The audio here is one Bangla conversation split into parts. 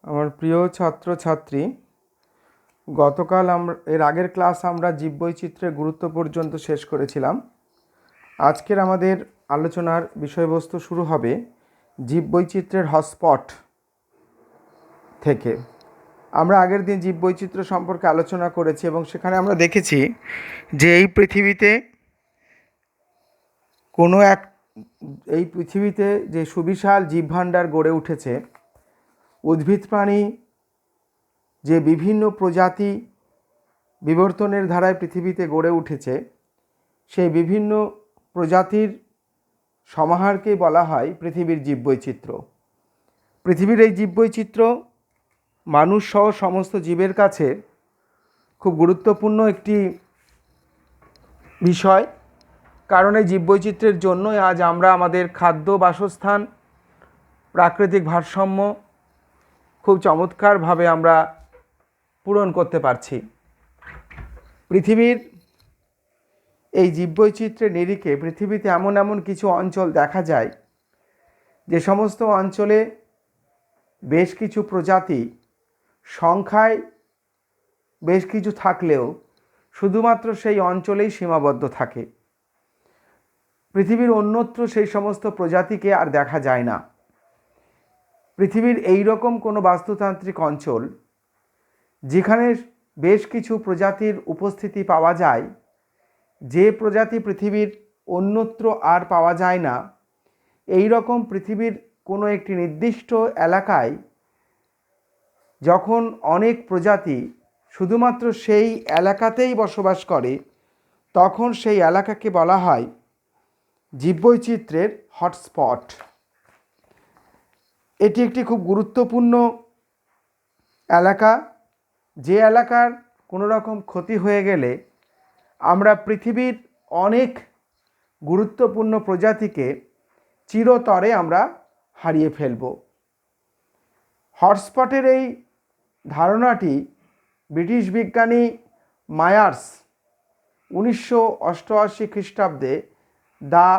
আমার প্রিয় ছাত্রছাত্রী, গতকাল এর আগের ক্লাস আমরা জীববৈচিত্র্যের গুরুত্ব পর্যন্ত শেষ করেছিলাম। আজকের আমাদের আলোচনার বিষয়বস্তু শুরু হবে জীববৈচিত্র্যের হটস্পট থেকে। আমরা আগের দিন জীববৈচিত্র্য সম্পর্কে আলোচনা করেছি এবং সেখানে আমরা দেখেছি যে এই পৃথিবীতে যে সুবিশাল জীবভাণ্ডার গড়ে উঠেছে, উদ্ভিদ প্রাণী যে বিভিন্ন প্রজাতি বিবর্তনের ধারায় পৃথিবীতে গড়ে উঠেছে, সেই বিভিন্ন প্রজাতির সমাহারকেই বলা হয় পৃথিবীর জীববৈচিত্র্য। পৃথিবীর এই জীববৈচিত্র্য মানুষ সহ সমস্ত জীবের কাছে খুব গুরুত্বপূর্ণ একটি বিষয়, কারণ এই জীববৈচিত্র্যের জন্যই আজ আমরা আমাদের খাদ্য, বাসস্থান, প্রাকৃতিক ভারসাম্য খুব চমৎকারভাবে আমরা পূরণ করতে পারছি। পৃথিবীর এই জীববৈচিত্র্যের নিরিখে পৃথিবীতে এমন এমন কিছু অঞ্চল দেখা যায় যে সমস্ত অঞ্চলে বেশ কিছু প্রজাতি সংখ্যায় বেশ কিছু থাকলেও শুধুমাত্র সেই অঞ্চলেই সীমাবদ্ধ থাকে। পৃথিবীর অন্যত্র সেই সমস্ত প্রজাতিকে আর দেখা যায় না। পৃথিবীর এই রকম কোনো বাস্তুতান্ত্রিক অঞ্চল যেখানে বেশ কিছু প্রজাতির উপস্থিতি পাওয়া যায়, যে প্রজাতি পৃথিবীর অন্যত্র আর পাওয়া যায় না, এই রকম পৃথিবীর কোনো একটি নির্দিষ্ট এলাকায় যখন অনেক প্রজাতি শুধুমাত্র সেই এলাকাতেই বসবাস করে, তখন সেই এলাকাকে বলা হয় জীববৈচিত্র্যের হটস্পট। এটি একটি খুব গুরুত্বপূর্ণ এলাকা, যে এলাকার কোনো রকম ক্ষতি হয়ে গেলে আমরা পৃথিবীর অনেক গুরুত্বপূর্ণ প্রজাতিকে চিরতরে আমরা হারিয়ে ফেলব। হটস্পটের এই ধারণাটি ব্রিটিশ বিজ্ঞানী মায়ার্স 1988 খ্রিস্টাব্দে দ্য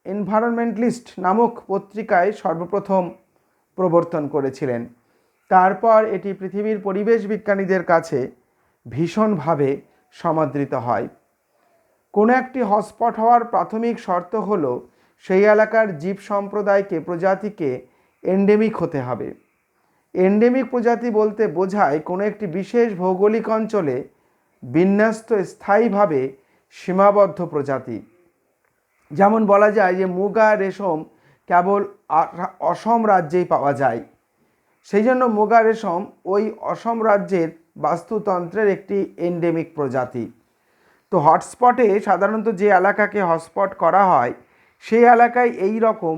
এনভায়রনমেন্টালিস্ট নামক পত্রিকায় সর্বপ্রথম প্রবর্তন করেছিলেন। তারপর এটি পৃথিবীর পরিবেশ বিজ্ঞানীদের কাছে ভীষণভাবে সমাদৃত হয়। কোনো একটি হটস্পট হওয়ার প্রাথমিক শর্ত হল সেই এলাকার জীব সম্প্রদায়কে, প্রজাতিকে এন্ডেমিক হতে হবে। এন্ডেমিক প্রজাতি বলতে বোঝায় কোনো একটি বিশেষ ভৌগোলিক অঞ্চলে বিন্যস্ত স্থায়ীভাবে সীমাবদ্ধ প্রজাতি। যেমন বলা যায় যে মুগা রেশম কেবল অসম রাজ্যেই পাওয়া যায়, সেই জন্য মুগা রেশম ওই অসম রাজ্যের বাস্তুতন্ত্রের একটি এন্ডেমিক প্রজাতি। তো হটস্পটে সাধারণত যে এলাকাকে হটস্পট করা হয়, সেই এলাকায় এই রকম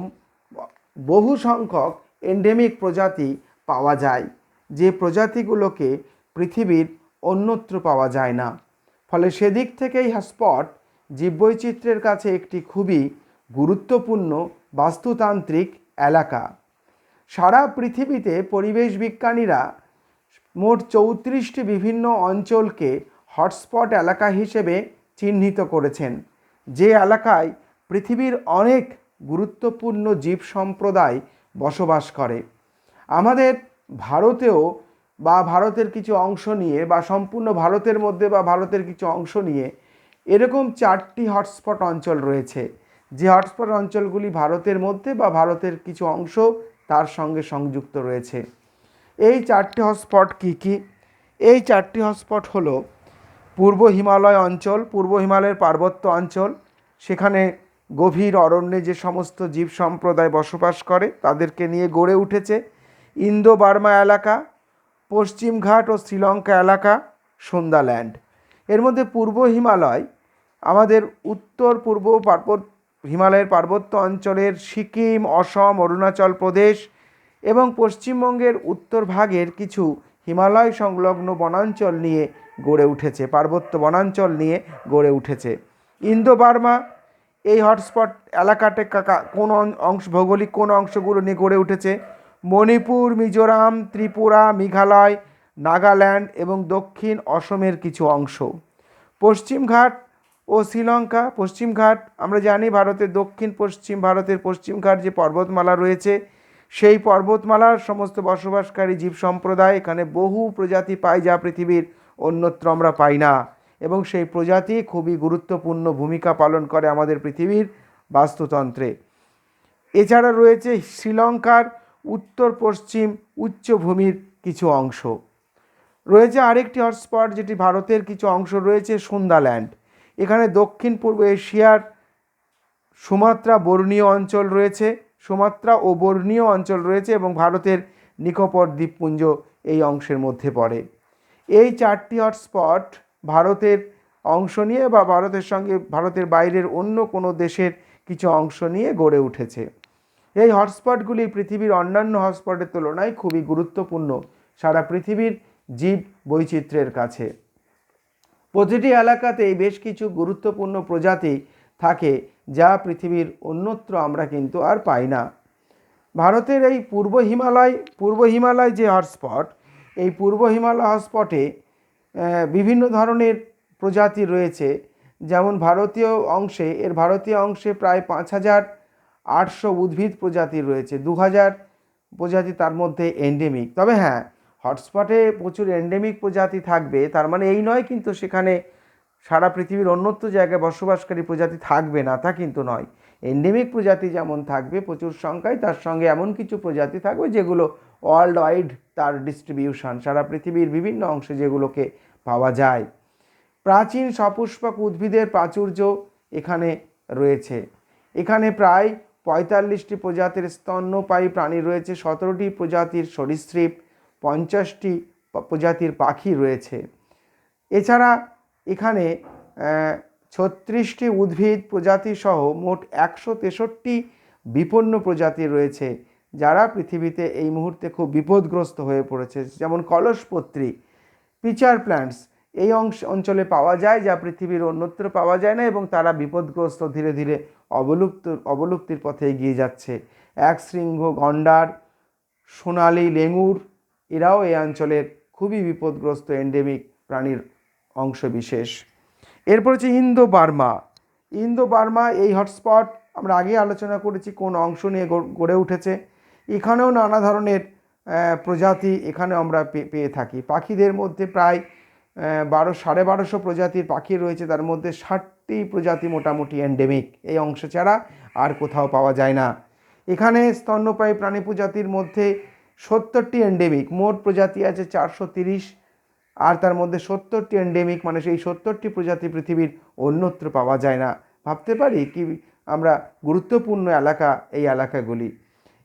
বহু সংখ্যক এন্ডেমিক প্রজাতি পাওয়া যায়, যে প্রজাতিগুলোকে পৃথিবীর অন্যত্র পাওয়া যায় না। ফলে সেদিক থেকেই হটস্পট জীববৈচিত্র্যের কাছে একটি খুবই গুরুত্বপূর্ণ বাস্তুতান্ত্রিক এলাকা। সারা পৃথিবীতে পরিবেশ বিজ্ঞানীরা মোট 34টি বিভিন্ন অঞ্চলকে হটস্পট এলাকা হিসেবে চিহ্নিত করেছেন, যে এলাকায় পৃথিবীর অনেক গুরুত্বপূর্ণ জীব সম্প্রদায় বসবাস করে। আমাদের ভারতেও বা ভারতের কিছু অংশ নিয়ে বা সম্পূর্ণ ভারতের মধ্যে বা ভারতের কিছু অংশ নিয়ে এরকম 4টি হটস্পট অঞ্চল রয়েছে, যে হটস্পট অঞ্চলগুলি ভারতের মধ্যে বা ভারতের কিছু অংশ তার সঙ্গে সংযুক্ত রয়েছে। এই 4টি হটস্পট কী কী? এই 4টি হটস্পট হলো পূর্ব হিমালয় অঞ্চল, পূর্ব হিমালয়ের পার্বত্য অঞ্চল, সেখানে গভীর অরণ্যে যে সমস্ত জীব সম্প্রদায় বসবাস করে তাদেরকে নিয়ে গড়ে উঠেছে। ইন্দো বার্মা এলাকা, পশ্চিমঘাট ও শ্রীলঙ্কা এলাকা, সুন্দাল্যান্ড। এর মধ্যে পূর্ব হিমালয় আমাদের উত্তর পূর্ব হিমালয়ের পার্বত্য অঞ্চলের সিকিম, অসম, অরুণাচল প্রদেশ এবং পশ্চিমবঙ্গের উত্তর ভাগের কিছু হিমালয় সংলগ্ন বনাঞ্চল নিয়ে গড়ে উঠেছে, পার্বত্য বনাঞ্চল নিয়ে গড়ে উঠেছে। ইন্দো বার্মা এই হটস্পট এলাকাতে কোন অংশ, ভৌগোলিক কোন অংশগুলো নিয়ে গড়ে উঠেছে? মণিপুর, মিজোরাম, ত্রিপুরা, মেঘালয়, নাগাল্যান্ড এবং দক্ষিণ অসমের কিছু অংশ। পশ্চিমঘাট ও শ্রীলঙ্কা। পশ্চিমঘাট আমরা জানি ভারতের দক্ষিণ পশ্চিম ভারতের পশ্চিমঘাট যে পর্বতমালা রয়েছে, সেই পর্বতমালার সমস্ত বসবাসকারী জীব সম্প্রদায় এখানে বহু প্রজাতি পাই, যা পৃথিবীর অন্যত্র আমরা পাই না, এবং সেই প্রজাতি খুবই গুরুত্বপূর্ণ ভূমিকা পালন করে আমাদের পৃথিবীর বাস্তুতন্ত্রে। এছাড়া রয়েছে শ্রীলঙ্কার উত্তর পশ্চিম উচ্চভূমির কিছু অংশ। রয়েছে আরেকটি হটস্পট, যেটি ভারতের কিছু অংশ রয়েছে, সুন্দাল্যান্ড। এখানে দক্ষিণ পূর্ব এশিয়ার সুমাত্রা বর্ণীয় অঞ্চল রয়েছে, সুমাত্রা ও বর্ণীয় অঞ্চল রয়েছে, এবং ভারতের নিকোবর দ্বীপপুঞ্জ এই অংশের মধ্যে পড়ে। এই 4টি হটস্পট ভারতের অংশ নিয়ে বা ভারতের সঙ্গে ভারতের বাইরের অন্য কোনো দেশের কিছু অংশ নিয়ে গড়ে উঠেছে। এই হটস্পটগুলি পৃথিবীর অন্যান্য হটস্পটের তুলনায় খুবই গুরুত্বপূর্ণ সারা পৃথিবীর জীব বৈচিত্র্যের কাছে। প্রতিটি এলাকাতেই বেশ কিছু গুরুত্বপূর্ণ প্রজাতি থাকে, যা পৃথিবীর অন্যত্র আমরা কিন্তু আর পাই না। ভারতের এই পূর্ব হিমালয় যে হটস্পট, এই পূর্ব হিমালয় হটস্পটে বিভিন্ন ধরনের প্রজাতি রয়েছে। যেমন ভারতীয় অংশে প্রায় 5,800 উদ্ভিদ প্রজাতি রয়েছে, 2,000 প্রজাতি তার মধ্যে এন্ডেমিক। তবে হ্যাঁ, হটস্পটে প্রচুর এন্ডেমিক প্রজাতি থাকবে, তার মানে এই নয় কিন্তু সেখানে সারা পৃথিবীর অন্যত্র জায়গায় বসবাসকারী প্রজাতি থাকবে না, তা কিন্তু নয়। এন্ডেমিক প্রজাতি যেমন থাকবে প্রচুর সংখ্যায়, তার সঙ্গে এমন কিছু প্রজাতি থাকবে যেগুলো ওয়ার্ল্ড ওয়াইড তার ডিস্ট্রিবিউশন, সারা পৃথিবীর বিভিন্ন অংশে যেগুলোকে পাওয়া যায়। প্রাচীন সপুষ্পক উদ্ভিদের প্রাচুর্য এখানে রয়েছে। এখানে প্রায় 45টি প্রজাতির স্তন্যপায়ী প্রাণী রয়েছে, 17টি প্রজাতির সরীসৃপ, 50টি প্রজাতির পাখি রয়েছে। এছাড়া এখানে 36টি উদ্ভিদ প্রজাতি সহ মোট 163টি বিপন্ন প্রজাতি রয়েছে, যারা পৃথিবীতে এই মুহূর্তে খুব বিপদগ্রস্ত হয়ে পড়েছে। যেমন কলসপত্রী, পিচার প্ল্যান্টস এই অঞ্চলে পাওয়া যায়, যা পৃথিবীর অন্যত্র পাওয়া যায় না, এবং তারা বিপদগ্রস্ত, ধীরে ধীরে অবলুপ্তির পথে এগিয়ে যাচ্ছে। একশৃঙ্গ গন্ডার, সোনালি লেঙুর, এরাও এই অঞ্চলের খুবই বিপদগ্রস্ত এন্ডেমিক প্রাণীর অংশবিশেষ। এরপর হচ্ছে ইন্দো বার্মা এই হটস্পট আমরা আগে আলোচনা করেছি কোন অংশ নিয়ে গড়ে উঠেছে। এখানেও নানা ধরনের প্রজাতি এখানে আমরা পেয়ে থাকি। পাখিদের মধ্যে প্রায় 12,500 প্রজাতির পাখি রয়েছে, তার মধ্যে 60টি প্রজাতি মোটামুটি এন্ডেমিক, এই অংশ ছাড়া আর কোথাও পাওয়া যায় না। এখানে স্তন্যপায়ী প্রাণী প্রজাতির মধ্যে 70টি এন্ডেমিক, মোট প্রজাতি আছে 430, আর তার মধ্যে 70টি এন্ডেমিক, মানে সেই 70টি প্রজাতি পৃথিবীর অন্যত্র পাওয়া যায় না। ভাবতে পারি কি আমরা গুরুত্বপূর্ণ এলাকা এই এলাকাগুলি।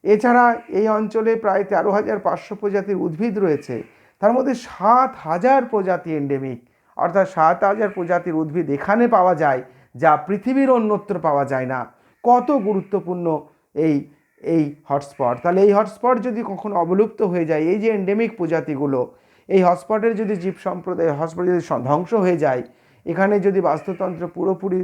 এছাড়া এই অঞ্চলে প্রায় 13,500 প্রজাতির উদ্ভিদ রয়েছে, তার মধ্যে 7,000 প্রজাতি এন্ডেমিক, অর্থাৎ 7,000 প্রজাতির উদ্ভিদ এখানে পাওয়া যায়, যা পৃথিবীর অন্যত্র পাওয়া যায় না। কত গুরুত্বপূর্ণ এই হটস্পট! তাহলে এই হটস্পট যদি কখনো অবলুপ্ত হয়ে যায়, এই যে এন্ডেমিক প্রজাতিগুলো, এই হটস্পটের যদি জীব সম্প্রদায় হটস্পট যদি ধ্বংস হয়ে যায়, এখানে যদি বাস্তুতন্ত্র পুরোপুরি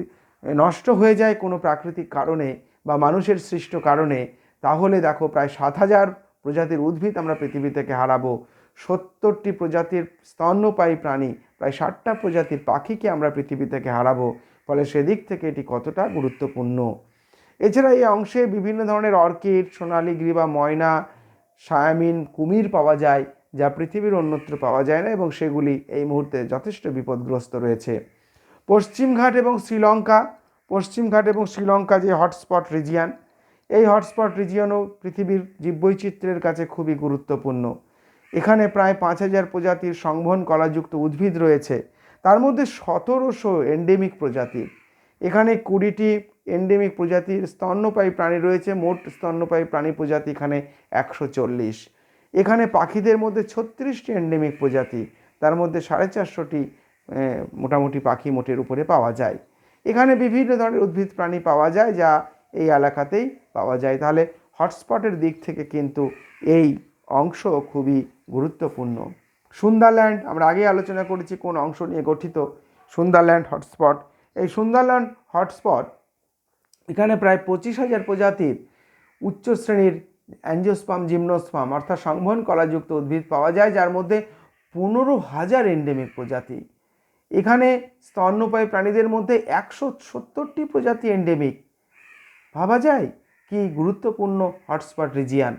নষ্ট হয়ে যায় কোনো প্রাকৃতিক কারণে বা মানুষের সৃষ্ট কারণে, তাহলে দেখো প্রায় 7,000 প্রজাতির উদ্ভিদ আমরা পৃথিবী থেকে হারাবো, 70টি প্রজাতির স্তন্যপায়ী প্রাণী, প্রায় 60টা প্রজাতির পাখিকে আমরা পৃথিবী থেকে হারাবো। ফলে সেদিক থেকে এটি কতটা গুরুত্বপূর্ণ। এছাড়া এই অংশে বিভিন্ন ধরনের অর্কিড, সোনালী গ্রীবা ময়না, সায়ামিন, কুমির পাওয়া যায়, যা পৃথিবীর অন্যত্র পাওয়া যায় না, এবং সেগুলি এই মুহূর্তে যথেষ্ট বিপদগ্রস্ত রয়েছে। পশ্চিমঘাট এবং শ্রীলঙ্কা যে হটস্পট রিজিয়ন, এই হটস্পট রিজিয়নও পৃথিবীর জীববৈচিত্র্যের কাছে খুবই গুরুত্বপূর্ণ। এখানে প্রায় 5,000 প্রজাতির সংবহন কলাযুক্ত উদ্ভিদ রয়েছে, তার মধ্যে 1700 এন্ডেমিক প্রজাতির। এখানে 20টি এন্ডেমিক প্রজাতির স্তন্যপায়ী প্রাণী রয়েছে, মোট স্তন্যপায়ী প্রাণী প্রজাতি এখানে 140। এখানে পাখিদের মধ্যে 36টি এন্ডেমিক প্রজাতি, তার মধ্যে 450টি মোটামুটি পাখি মোটের উপরে পাওয়া যায়। এখানে বিভিন্ন ধরনের উদ্ভিদ প্রাণী পাওয়া যায়, যা এই এলাকাতেই পাওয়া যায়। তাহলে হটস্পটের দিক থেকে কিন্তু এই অংশ খুবই গুরুত্বপূর্ণ। সুন্দরল্যান্ড আমরা আগে আলোচনা করেছি কোন অংশ নিয়ে গঠিত, সুন্দরল্যান্ড হটস্পট। এই সুন্দরল্যান্ড হটস্পট এখানে প্রায় 25,000 প্রজাতির উচ্চ শ্রেণীর অ্যাঞ্জিওস্পার্ম, জিমনোস্পার্ম অর্থাৎ সংবহন কলাযুক্ত উদ্ভিদ পাওয়া যায়, যার মধ্যে 15,000 এন্ডেমিক প্রজাতি। এখানে স্তন্যপায়ী প্রাণীদের মধ্যে 170টি প্রজাতি এন্ডেমিক। ভাবা যায় কি গুরুত্বপূর্ণ হটস্পট রিজিয়ান।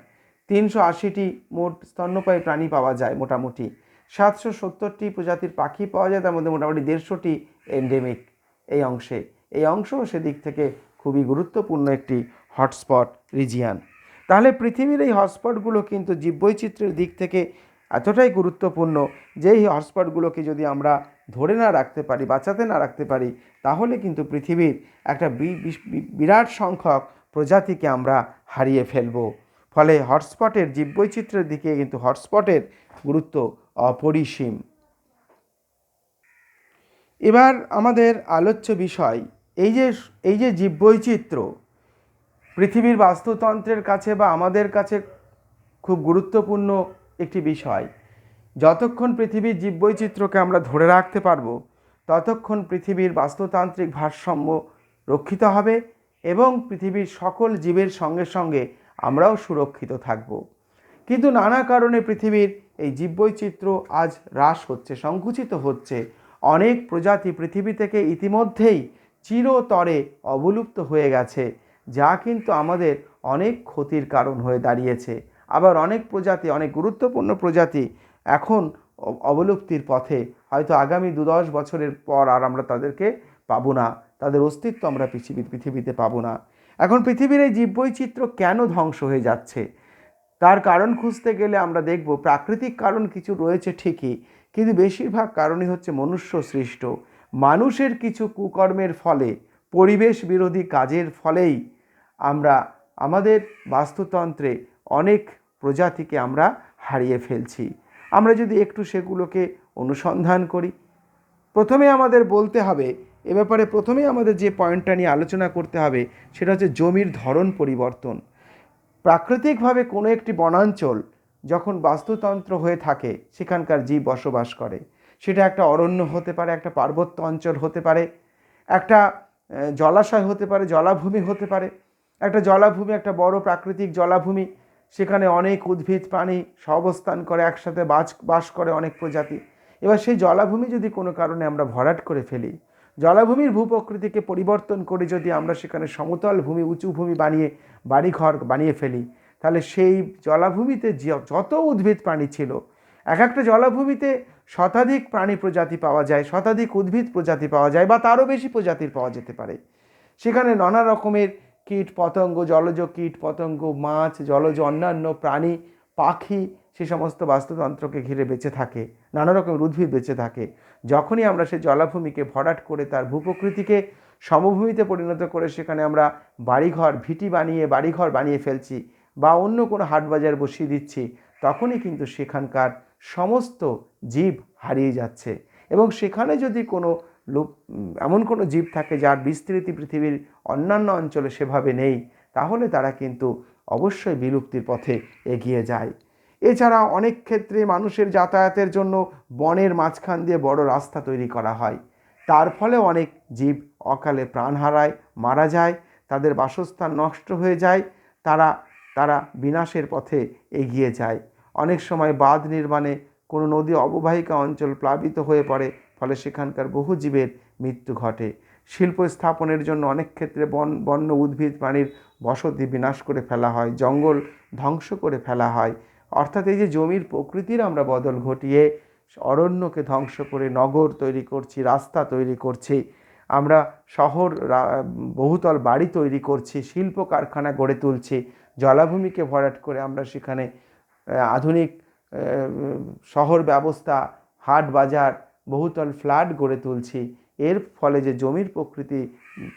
380টি মোট স্তন্যপায়ী প্রাণী পাওয়া যায় মোটামুটি, 770টি প্রজাতির পাখি পাওয়া যায়, তার মধ্যে মোটামুটি 150টি এন্ডেমিক এই অংশও সেদিক থেকে খুবই গুরুত্বপূর্ণ একটি হটস্পট রিজিয়ান। তাহলে পৃথিবীর এই হটস্পটগুলো কিন্তু জীববৈচিত্র্যের দিক থেকে এতটাই গুরুত্বপূর্ণ যে এই হটস্পটগুলোকে যদি আমরা ধরে না রাখতে পারি, বাঁচাতে না রাখতে পারি, তাহলে কিন্তু পৃথিবীর একটা বিরাট সংখ্যক প্রজাতিকে আমরা হারিয়ে ফেলব। ফলে হটস্পটের জীববৈচিত্র্যের দিকে কিন্তু হটস্পটের গুরুত্ব অপরিসীম। এবার আমাদের আলোচ্য বিষয় এই যে জীববৈচিত্র্য পৃথিবীর বাস্তুতন্ত্রের কাছে বা আমাদের কাছে খুব গুরুত্বপূর্ণ একটি বিষয়। যতক্ষণ পৃথিবীর জীববৈচিত্র্যকে আমরা ধরে রাখতে পারবো, ততক্ষণ পৃথিবীর বাস্তুতান্ত্রিক ভারসাম্য রক্ষিত হবে এবং পৃথিবীর সকল জীবের সঙ্গে সঙ্গে আমরাও সুরক্ষিত থাকব। কিন্তু নানা কারণে পৃথিবীর এই জীববৈচিত্র্য আজ হ্রাস হচ্ছে, সংকুচিত হচ্ছে। অনেক প্রজাতি পৃথিবী থেকে ইতিমধ্যেই চিরতরে অবলুপ্ত হয়ে গেছে, যা কিন্তু আমাদের অনেক ক্ষতির কারণ হয়ে দাঁড়িয়েছে। আবার অনেক প্রজাতি, অনেক গুরুত্বপূর্ণ প্রজাতি এখন অবলুপ্তির পথে। হয়তো আগামী 2-10 বছরের পর আর আমরা তাদেরকে পাবো না, তাদের অস্তিত্ব আমরা পৃথিবীতে পাবো না। এখন পৃথিবীর এই জীববৈচিত্র্য কেন ধ্বংস হয়ে যাচ্ছে, তার কারণ খুঁজতে গেলে আমরা দেখব প্রাকৃতিক কারণ কিছু রয়েছে ঠিকই, কিন্তু বেশিরভাগ কারণই হচ্ছে মনুষ্য সৃষ্ট। মানুষের কিছু কুকর্মের ফলে, পরিবেশ বিরোধী কাজের ফলেই আমরা আমাদের বাস্তুতন্ত্রে অনেক প্রজাতিকে আমরা হারিয়ে ফেলছি। আমরা যদি একটু সেগুলোকে অনুসন্ধান করি, প্রথমে আমাদের বলতে হবে এ ব্যাপারে, প্রথমে আমাদের যে পয়েন্টটা নিয়ে আলোচনা করতে হবে সেটা হচ্ছে জমির ধরন পরিবর্তন। প্রাকৃতিকভাবে কোনো একটি বনাঞ্চল যখন বাস্তুতন্ত্র হয়ে থাকে, সেখানকার জীব বসবাস করে। সেটা একটা অরণ্য হতে পারে, একটা পার্বত্য অঞ্চল হতে পারে, একটা জলাশয় হতে পারে, জলাভূমি হতে পারে। একটা জলাভূমি, একটা বড় প্রাকৃতিক জলাভূমি, সেখানে অনেক উদ্ভিদ প্রাণী সহাবস্থান করে, একসাথে বাস করে অনেক প্রজাতি। এবার সেই জলাভূমি যদি কোনো কারণে আমরা ভরাট করে ফেলি, জলাভূমির ভূপ্রকৃতিকে পরিবর্তন করে যদি আমরা সেখানে সমতল ভূমি, উঁচু ভূমি বানিয়ে বাড়িঘর বানিয়ে ফেলি, তাহলে সেই জলাভূমিতে যত উদ্ভিদ প্রাণী ছিল, একটা জলাভূমিতে শতাধিক প্রাণী প্রজাতি পাওয়া যায়, শতাধিক উদ্ভিদ প্রজাতি পাওয়া যায়, বা তারও বেশি প্রজাতির পাওয়া যেতে পারে। সেখানে নানা রকমের কীট পতঙ্গ, জলজ কীট পতঙ্গ, মাছ, জলজ অন্যান্য প্রাণী, পাখি সে সমস্ত বাস্তুতন্ত্রকে ঘিরে বেঁচে থাকে, নানা রকমের উদ্ভিদ বেঁচে থাকে। যখনই আমরা সেই জলাভূমিকে ভরাট করে তার ভূপ্রকৃতিকে সমভূমিতে পরিণত করে সেখানে আমরা বাড়িঘর বানিয়ে ফেলছি, বা অন্য কোনো হাট বাজার বসিয়ে দিচ্ছি, তখনই কিন্তু সেখানকার সমস্ত জীব হারিয়ে যাচ্ছে। এবং সেখানে যদি এমন কোনো জীব থাকে যার বিস্তৃতি পৃথিবীর অন্যান্য অঞ্চলে সেভাবে নেই, তাহলে তারা কিন্তু অবশ্যই বিলুপ্তির পথে এগিয়ে যায়। এছাড়া অনেক ক্ষেত্রে মানুষের যাতায়াতের জন্য বনের মাঝখান দিয়ে বড় রাস্তা তৈরি করা হয়, তার ফলে অনেক জীব অকালে প্রাণ হারায়, মারা যায়, তাদের বাসস্থান নষ্ট হয়ে যায়, তারা বিনাশের পথে এগিয়ে যায়। অনেক সময় বাঁধ নির্মাণে কোনো নদী অববাহিকা অঞ্চল প্লাবিত হয়ে পড়ে, ফলে সেখানকার বহু জীবের মৃত্যু ঘটে। শিল্প স্থাপনের জন্য অনেক ক্ষেত্রে বন্য উদ্ভিদ প্রাণীর বসতি বিনাশ করে ফেলা হয়, জঙ্গল ধ্বংস করে ফেলা হয়। অর্থাৎ এই যে জমির প্রকৃতির আমরা বদল ঘটিয়ে অরণ্যকে ধ্বংস করে নগর তৈরি করছি, রাস্তা তৈরি করছি, আমরা শহর, বহুতল বাড়ি তৈরি করছি, শিল্প কারখানা গড়ে তুলছি, জলাভূমিকে ভরাট করে আমরা সেখানে আধুনিক শহর ব্যবস্থা, হাট বাজার, বহুতল ফ্ল্যাট গড়ে তুলছি। এর ফলে যে জমির প্রকৃতি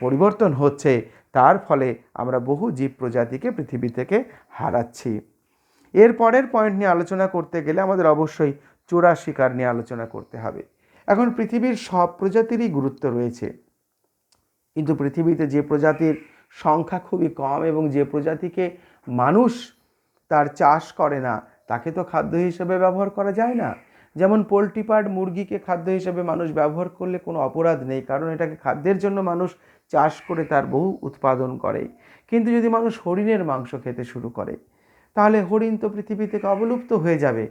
পরিবর্তন হচ্ছে, তার ফলে আমরা বহু জীব প্রজাতিকে পৃথিবী থেকে হারাচ্ছি। এর পরের পয়েন্ট নিয়ে আলোচনা করতে গেলে আমাদের অবশ্যই চোরা শিকার নিয়ে আলোচনা করতে হবে। এখন পৃথিবীর সব প্রজাতিরই গুরুত্ব রয়েছে, কিন্তু পৃথিবীতে যে প্রজাতির সংখ্যা খুবই কম এবং যে প্রজাতিকে মানুষ তার চাষ করে না, তাকে তো খাদ্য হিসেবে ব্যবহার করা যায় না। যেমন পোলট্রি পার্ট, মুরগিকে খাদ্য হিসেবে মানুষ ব্যবহার করলে কোনো অপরাধ নেই, কারণ এটাকে খাদ্যের জন্য মানুষ চাষ করে তার বহু উৎপাদন করে। কিন্তু যদি মানুষ হরিণের মাংস খেতে শুরু করে, তাহলে হরিণ তো পৃথিবী থেকে অবলুপ্ত হয়ে যাবে,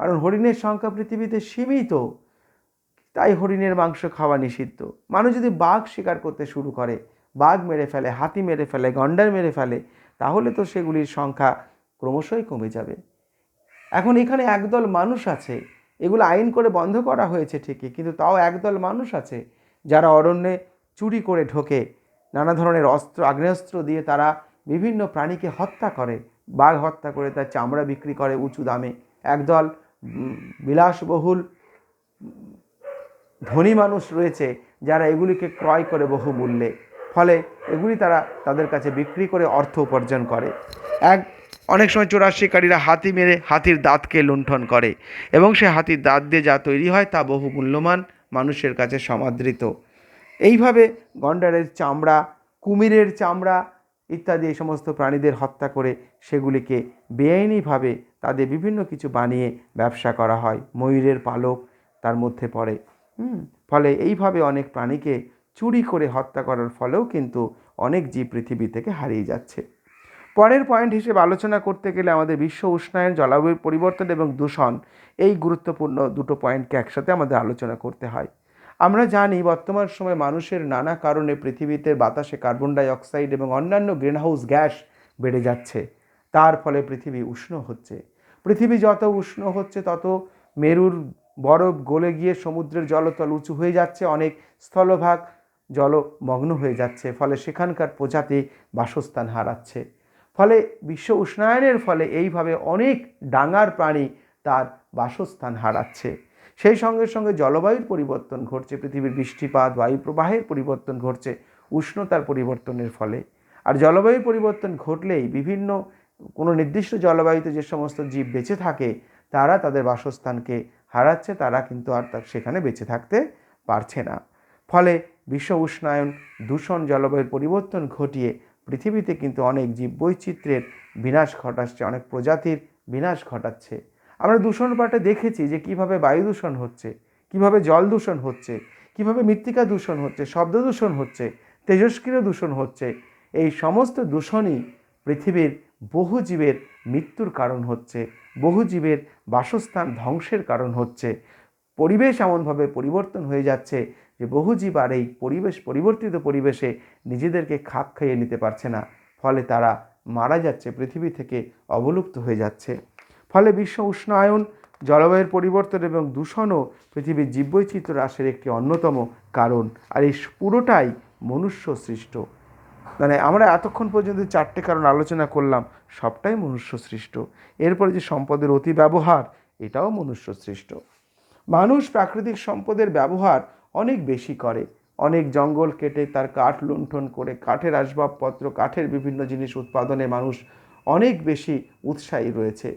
কারণ হরিণের সংখ্যা পৃথিবীতে সীমিত, তাই হরিণের মাংস খাওয়া নিষিদ্ধ। মানুষ যদি বাঘ শিকার করতে শুরু করে, বাঘ মেরে ফেলে, হাতি মেরে ফেলে, গন্ডার মেরে ফেলে, তাহলে তো সেগুলির সংখ্যা ক্রমশই কমে যাবে। এখন এখানে একদল মানুষ আছে, এগুলো আইন করে বন্ধ করা হয়েছে ঠিকই, কিন্তু তাও একদল মানুষ আছে যারা অরণ্যে চুরি করে ঢোকে, নানা ধরনের অস্ত্র, আগ্নেয়াস্ত্র দিয়ে তারা বিভিন্ন প্রাণীকে হত্যা করে, বাঘ হত্যা করে তার চামড়া বিক্রি করে উঁচু দামে। একদল বিলাসবহুল ধনী মানুষ রয়েছে যারা এগুলিকে ক্রয় করে বহু মূল্যে, ফলে এগুলি তারা তাদের কাছে বিক্রি করে অর্থ উপার্জন করে। অনেক সময় চোরার শিকারীরা হাতি মেরে হাতির দাঁতকে লুণ্ঠন করে এবং সে হাতির দাঁত দিয়ে যা তৈরি হয় তা বহু মূল্যবান, মানুষের কাছে সমাদৃত। এইভাবে গন্ডারের চামড়া, কুমিরের চামড়া ইত্যাদি এই সমস্ত প্রাণীদের হত্যা করে সেগুলিকে বেআইনিভাবে তাদের বিভিন্ন কিছু বানিয়ে ব্যবসা করা হয়। ময়ূরের পালক তার মধ্যে পড়ে। ফলে এইভাবে অনেক প্রাণীকে চুরি করে হত্যা করার ফলেও কিন্তু অনেক জীব পৃথিবী থেকে হারিয়ে যাচ্ছে। পরের পয়েন্ট হিসেবে আলোচনা করতে গেলে আমাদের বিশ্ব উষ্ণায়ন, জলবায়ুর পরিবর্তন এবং দূষণ, এই গুরুত্বপূর্ণ দুটো পয়েন্টকে একসাথে আমাদের আলোচনা করতে হয়। আমরা জানি বর্তমান সময়ে মানুষের নানা কারণে পৃথিবীতে বাতাসে কার্বন ডাই অক্সাইড এবং অন্যান্য গ্রিনহাউস গ্যাস বেড়ে যাচ্ছে। তার ফলে পৃথিবী উষ্ণ হচ্ছে। পৃথিবী যত উষ্ণ হচ্ছে তত মেরুর বরফ গলে গিয়ে সমুদ্রের জলতল উঁচু হয়ে যাচ্ছে, অনেক স্থলভাগ জলমগ্ন হয়ে যাচ্ছে, ফলে সেখানকার প্রজাতি বাসস্থান হারাচ্ছে। ফলে বিশ্ব উষ্ণায়নের ফলে এইভাবে অনেক ডাঙার প্রাণী তার বাসস্থান হারাচ্ছে। সেই সঙ্গে সঙ্গে জলবায়ুর পরিবর্তন ঘটছে, পৃথিবীর বৃষ্টিপাত, বায়ু প্রবাহের পরিবর্তন ঘটছে উষ্ণতার পরিবর্তনের ফলে। আর জলবায়ুর পরিবর্তন ঘটলেই বিভিন্ন কোনো নির্দিষ্ট জলবায়ুতে যে সমস্ত জীব বেঁচে থাকে তারা তাদের বাসস্থানকে হারাচ্ছে, তারা কিন্তু আর সেখানে বেঁচে থাকতে পারছে না। ফলে বিশ্ব উষ্ণায়ন, দূষণ, জলবায়ুর পরিবর্তন ঘটিয়ে পৃথিবীতে কিন্তু অনেক জীববৈচিত্র্যের বিনাশ ঘটাচ্ছে, অনেক প্রজাতির বিনাশ ঘটাচ্ছে। আমরা দূষণ পাঠে দেখেছি যে কীভাবে বায়ু দূষণ হচ্ছে, কীভাবে জল দূষণ হচ্ছে, কীভাবে মৃত্তিকা দূষণ হচ্ছে, শব্দ দূষণ হচ্ছে, তেজস্ক্রিয় দূষণ হচ্ছে। এই সমস্ত দূষণই পৃথিবীর বহু জীবের মৃত্যুর কারণ হচ্ছে, বহু জীবের বাসস্থান ধ্বংসের কারণ হচ্ছে। পরিবেশ এমনভাবে পরিবর্তন হয়ে যাচ্ছে যে বহু জীব আর এই পরিবর্তিত পরিবেশে নিজেদেরকে খাপ খাইয়ে নিতে পারছে না, ফলে তারা মারা যাচ্ছে, পৃথিবী থেকে অবলুপ্ত হয়ে যাচ্ছে। ফলে বিশ্ব উষ্ণায়ন, জলবায়ুর পরিবর্তন এবং দূষণও পৃথিবীর জীববৈচিত্র্য হ্রাসের একটি অন্যতম কারণ। আর এই পুরোটাই মনুষ্য সৃষ্ট। মানে আমরা এতক্ষণ পর্যন্ত 4টে কারণ আলোচনা করলাম, সবটাই মনুষ্য সৃষ্ট। এরপরে যে সম্পদের অতি ব্যবহার, এটাও মনুষ্য সৃষ্ট। মানুষ প্রাকৃতিক সম্পদের ব্যবহার অনেক বেশি করে, অনেক জঙ্গল কেটে তার কাঠ লুণ্ঠন করে কাঠের আসবাবপত্র, কাঠের বিভিন্ন জিনিস উৎপাদনে মানুষ অনেক বেশি উৎসাহী রয়েছে,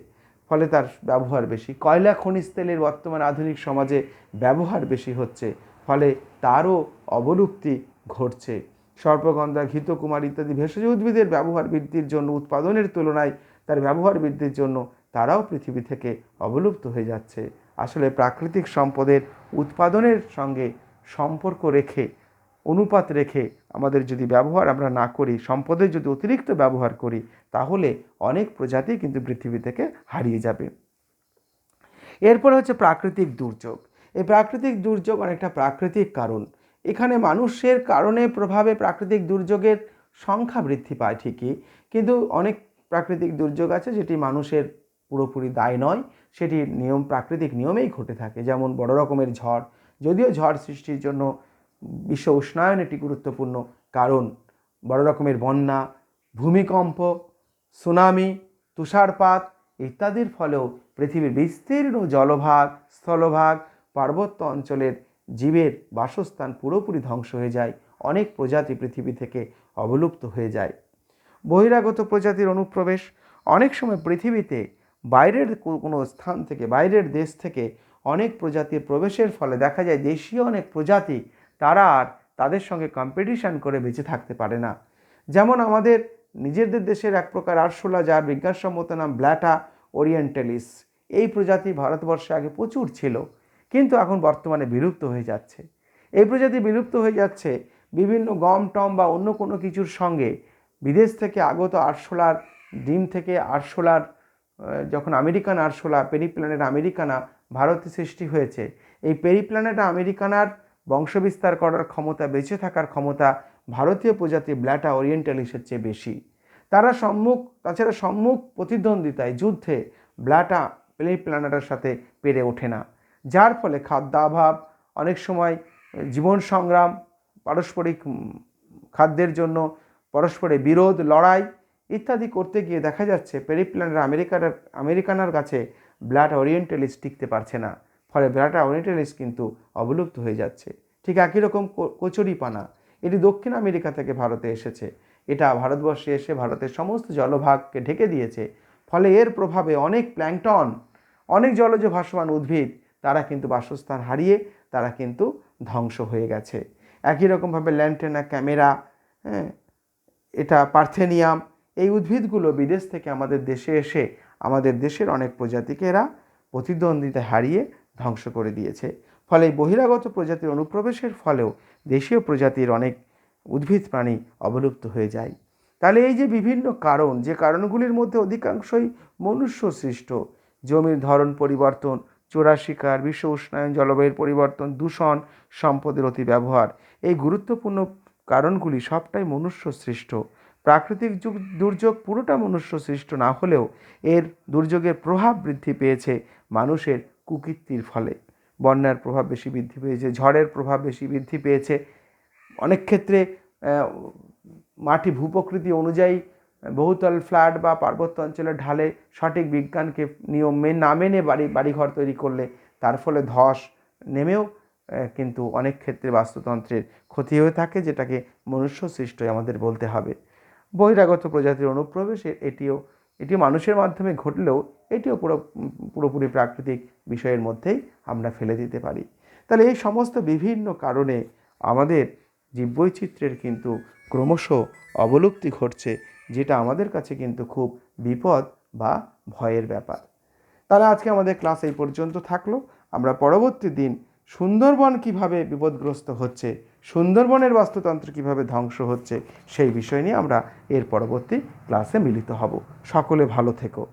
ফলে তার ব্যবহার বেশি। কয়লা খনিজ তেলের বর্তমান আধুনিক সমাজে ব্যবহার বেশি হচ্ছে, ফলে তারও অবলুপ্তি ঘটছে। সর্পগন্ধা, ঘৃতকুমার ইত্যাদি ভেষজ উদ্ভিদের ব্যবহার বৃদ্ধির জন্য, উৎপাদনের তুলনায় তার ব্যবহার বৃদ্ধির জন্য তারাও পৃথিবী থেকে অবলুপ্ত হয়ে যাচ্ছে। আসলে প্রাকৃতিক সম্পদের উৎপাদনের সঙ্গে সম্পর্ক রেখে, অনুপাত রেখে আমাদের যদি ব্যবহার আমরা না করি, সম্পদের যদি অতিরিক্ত ব্যবহার করি, তাহলে অনেক প্রজাতি কিন্তু পৃথিবী থেকে হারিয়ে যাবে। এরপর হচ্ছে প্রাকৃতিক দুর্যোগ। এই প্রাকৃতিক দুর্যোগ অনেকটা প্রাকৃতিক কারণ। এখানে মানুষের কারণে প্রভাবে প্রাকৃতিক দুর্যোগের সংখ্যা বৃদ্ধি পায় ঠিকই, কিন্তু অনেক প্রাকৃতিক দুর্যোগ আছে যেটি মানুষের পুরোপুরি দায় নয়, সেটি প্রাকৃতিক নিয়মেই ঘটে থাকে। যেমন বড় রকমের ঝড়, যদিও ঝড় সৃষ্টির জন্য বিশ্ব উষ্ণায়ন একটি গুরুত্বপূর্ণ কারণ। বড় রকমের বন্যা, ভূমিকম্প, সুনামি, তুষারপাত ইত্যাদির ফলেও পৃথিবীর বিস্তীর্ণ জলভাগ, স্থলভাগ, পার্বত্য অঞ্চলের জীবের বাসস্থান পুরোপুরি ধ্বংস হয়ে যায়, অনেক প্রজাতি পৃথিবী থেকে অবলুপ্ত হয়ে যায়। বহিরাগত প্রজাতির অনুপ্রবেশ, অনেক সময় পৃথিবীতে বাইরের কোনো স্থান থেকে, বাইরের দেশ থেকে অনেক প্রজাতির প্রবেশের ফলে দেখা যায় দেশীয় অনেক প্রজাতি তারা আর তাদের সঙ্গে কম্পিটিশন করে বেঁচে থাকতে পারে না। যেমন আমাদের নিজেদের দেশের এক প্রকার আরশোলা, যার বিজ্ঞানসম্মত নাম ব্ল্যাটা ওরিয়েন্টালিস, এই প্রজাতি ভারতবর্ষে আগে প্রচুর ছিল, কিন্তু এখন বর্তমানে বিলুপ্ত হয়ে যাচ্ছে। এই প্রজাতি বিলুপ্ত হয়ে যাচ্ছে বিভিন্ন গম টম বা অন্য কোনো কিছুর সঙ্গে বিদেশ থেকে আগত আরশোলার ডিম থেকে। আরশোলার যখন আমেরিকান আরশোলা, পেরিপ্ল্যানেট আমেরিকানা ভারতে সৃষ্টি হয়েছে, এই পেরিপ্ল্যানেট আমেরিকানার বংশবিস্তার করার ক্ষমতা, বেঁচে থাকার ক্ষমতা ভারতীয় প্রজাতি ব্ল্যাটা ওরিয়েন্টালিসের চেয়ে বেশি। তাছাড়া সম্মুখ প্রতিদ্বন্দ্বিতায় যুদ্ধে ব্ল্যাটা প্ল্যানেটার সাথে পেরে ওঠে না, যার ফলে খাদ্যাভাব, অনেক সময় জীবন সংগ্রাম, পারস্পরিক খাদ্যের জন্য পরস্পরের বিরোধ, লড়াই ইত্যাদি করতে গিয়ে দেখা যাচ্ছে পেরিপ্ল্যানেট আমেরিকানার কাছে ব্ল্যাটা ওরিয়েন্টালিস টিকতে পারছে না, ফলে ব্ল্যাটা ওরিয়েন্টালিস কিন্তু অবলুপ্ত হয়ে যাচ্ছে। ঠিক একই রকম কচুরিপানা, এটি দক্ষিণ আমেরিকা থেকে ভারতে এসেছে, এটা ভারতবর্ষে এসে ভারতের সমস্ত জলভাগকে ঢেকে দিয়েছে, ফলে এর প্রভাবে অনেক প্ল্যাঙ্কটন, অনেক জলজ ভাসমান উদ্ভিদ তারা কিন্তু বাসস্থান হারিয়ে তারা কিন্তু ধ্বংস হয়ে গেছে। একই রকমভাবে ল্যান্টেনা ক্যামেরা, এটা পার্থেনিয়াম, এই উদ্ভিদগুলো বিদেশ থেকে আমাদের দেশে এসে আমাদের দেশের অনেক প্রজাতিকে এরা প্রতিদ্বন্দ্বিতা হারিয়ে ধ্বংস করে দিয়েছে। ফলে এই বহিরাগত প্রজাতির অনুপ্রবেশের ফলেও দেশীয় প্রজাতির অনেক উদ্ভিদ প্রাণী অবলুপ্ত হয়ে যায়। তাহলে এই যে বিভিন্ন কারণ, যে কারণগুলির মধ্যে অধিকাংশই মনুষ্য সৃষ্ট, জমির ধরন পরিবর্তন, চোরা শিকার, বিশ্ব উষ্ণায়ন, জলবায়ুর পরিবর্তন, দূষণ, সম্পদের অতি ব্যবহার, এই গুরুত্বপূর্ণ কারণগুলি সবটাই মনুষ্য সৃষ্ট। প্রাকৃতিক দুর্যোগ পুরোটা মনুষ্য সৃষ্ট না হলেও এর দুর্যোগের প্রভাব বৃদ্ধি পেয়েছে মানুষের কুকীর্তির ফলে। বন্যার প্রভাব বেশি বৃদ্ধি পেয়েছে, ঝড়ের প্রভাব বেশি বৃদ্ধি পেয়েছে, অনেক ক্ষেত্রে মাটি ভূপ্রকৃতি অনুযায়ী বহুতল ফ্ল্যাট বা পার্বত্য অঞ্চলের ঢালে সঠিক বিজ্ঞানকে নিয়ম না মেনে বাড়িঘর তৈরি করলে তার ফলে ধস নেমেও কিন্তু অনেক ক্ষেত্রে বাস্তুতন্ত্রের ক্ষতি হয়ে থাকে, যেটাকে মনুষ্য সৃষ্ট আমাদের বলতে হবে। বহিরাগত প্রজাতির অনুপ্রবেশ এটিও মানুষের মাধ্যমে ঘটলেও এটিও পুরোপুরি প্রাকৃতিক বিষয়ের মধ্যেই আমরা ফেলে দিতে পারি। তাহলে এই সমস্ত বিভিন্ন কারণে আমাদের জীববৈচিত্র্যের কিন্তু ক্রমশ অবলুপ্তি ঘটছে, যেটা আমাদের কাছে কিন্তু খুব বিপদ বা ভয়ের ব্যাপার। তাহলে আজকে আমাদের ক্লাস এই পর্যন্ত থাকলো। আমরা পরবর্তী দিন সুন্দরবন কিভাবে বিপদগ্রস্ত হচ্ছে, সুন্দরবনের বাস্তুতন্ত্র কিভাবে ধ্বংস হচ্ছে, সেই বিষয় নিয়ে আমরা এর পরবর্তী ক্লাসে মিলিত হব। সকলে ভালো থেকো।